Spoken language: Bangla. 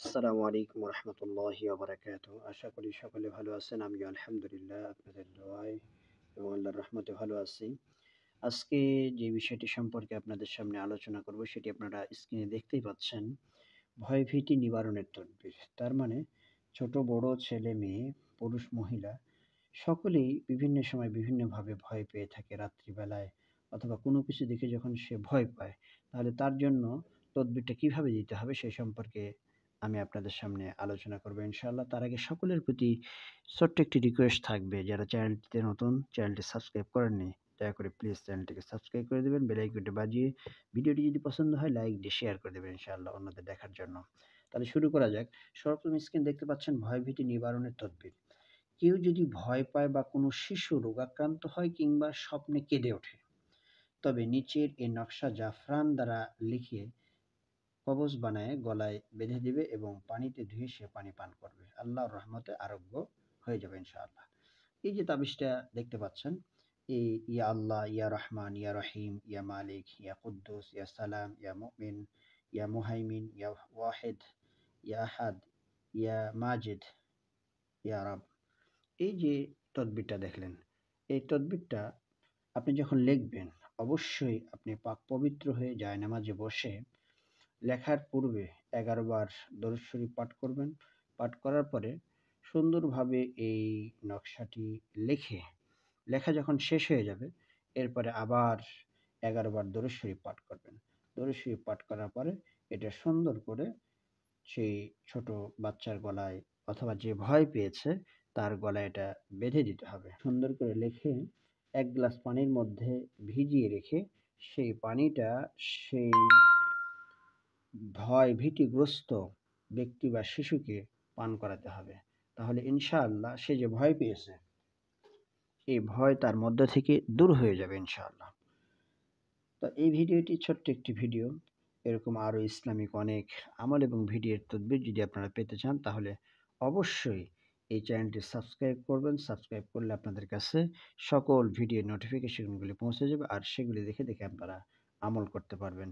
আসসালামু আলাইকুম রহমতুল্লাহি ওয়া আশা করি সকলে ভালো আছেন। আমিও আলহামদুলিল্লাহ আপনাদের দোয়ায় এবং আল্লাহর রহমতে ভালো আছি। আজকে যে বিষয়টি সম্পর্কে আপনাদের সামনে আলোচনা করব সেটি আপনারা স্ক্রিনে দেখতেই পাচ্ছেন। ভয়ভীতি নিবারণের তদবির। তার মানে ছোট বড় ছেলে মেয়ে, পুরুষ মহিলা সকলেই বিভিন্ন সময় বিভিন্নভাবে ভয় পেয়ে থাকে রাত্রিবেলায় অথবা কোনো কিছু দেখে যখন সে ভয় পায়, তাহলে তার জন্য তদবিরটা কিভাবে দিতে হবে সে সম্পর্কে আমি আপনাদের সামনে আলোচনা করব ইনশাআল্লাহ। তার আগে সকলের প্রতি ছোট্ট একটি রিকোয়েস্ট থাকবে, যারা চ্যানেলটিতে নতুন, চ্যানেলটি সাবস্ক্রাইব করেননি, দয়া করে প্লিজ চ্যানেলটিকে সাবস্ক্রাইব করে দেবেন, বেল আইকনটি বাজিয়ে ভিডিওটি যদি পছন্দ হয় লাইক দিয়ে শেয়ার করে দেবেন ইনশাআল্লাহ অন্যদের দেখার জন্য। তাহলে শুরু করা যাক। সর্বপ্রথম স্ক্রিন দেখতে পাচ্ছেন ভয়ভীতি নিবারণের তদবির। কেউ যদি ভয় পায় বা কোনো শিশু রোগাক্রান্ত হয় কিংবা স্বপ্নে কেঁদে ওঠে, তবে নিচের এই নকশা জাফরান দ্বারা লিখে কবজ বানায় গলায় বেঁধে দিবে এবং পানিতে ধুয়ে সে পানি পান করবে। আল্লাহর রহমতে আরোগ্য হয়ে যাবে ইনশাআল্লাহ। এই যে তাবিজটা দেখতে পাচ্ছেন, এই ইয়া আল্লাহ, ইয়া রহমান, ইয়া রহিম, ইয়া মালিক, ইয়া কুদ্দুস, ইয়া সালাম, ইয়া মুমিন, ইয়া মুহাইমিন, ইয়া ওয়াহিদ, ইয়া আহাদ, ইয়া মাজিদ, ইয়া রাব। এই যে তদবিরটা দেখলেন, এই তদবিরটা আপনি যখন লিখবেন, অবশ্যই আপনি পাক পবিত্র হয়ে জায়নামাজে বসে লেখার পূর্বে ১১ বার দরুদ শরীফ পাঠ করবেন। পাঠ করার পরে সুন্দরভাবে এই নকশাটি লিখে, লেখা যখন শেষ হয়ে যাবে, এরপরে আবার ১১ বার দরুদ শরীফ পাঠ করবেন। দরুদ শরীফ পাঠ করার পরে এটা সুন্দর করে সেই ছোট বাচ্চার গলায় অথবা যে ভয় পেয়েছে তার গলায় এটা বেঁধে দিতে হবে। সুন্দর করে লিখে ১ গ্লাস পানির মধ্যে ভিজিয়ে রেখে সেই পানিটা সেই ভয় ভীতিগ্রস্ত ব্যক্তি বা শিশুকে পান করাতে হবে। তাহলে ইনশাআল্লাহ সে যে ভয় পেয়েছে, এই ভয় তার মধ্য থেকে দূর হয়ে যাবে ইনশাআল্লাহ। তো এই ভিডিওটি ছোট্ট একটি ভিডিও। এরকম আরও ইসলামিক অনেক আমল এবং ভিডিওর তদবির যদি আপনারা পেতে চান, তাহলে অবশ্যই এই চ্যানেলটি সাবস্ক্রাইব করবেন। সাবস্ক্রাইব করলে আপনাদের কাছে সকল ভিডিওর নোটিফিকেশনগুলি পৌঁছে যাবে আর সেগুলি দেখে আপনারা আমল করতে পারবেন।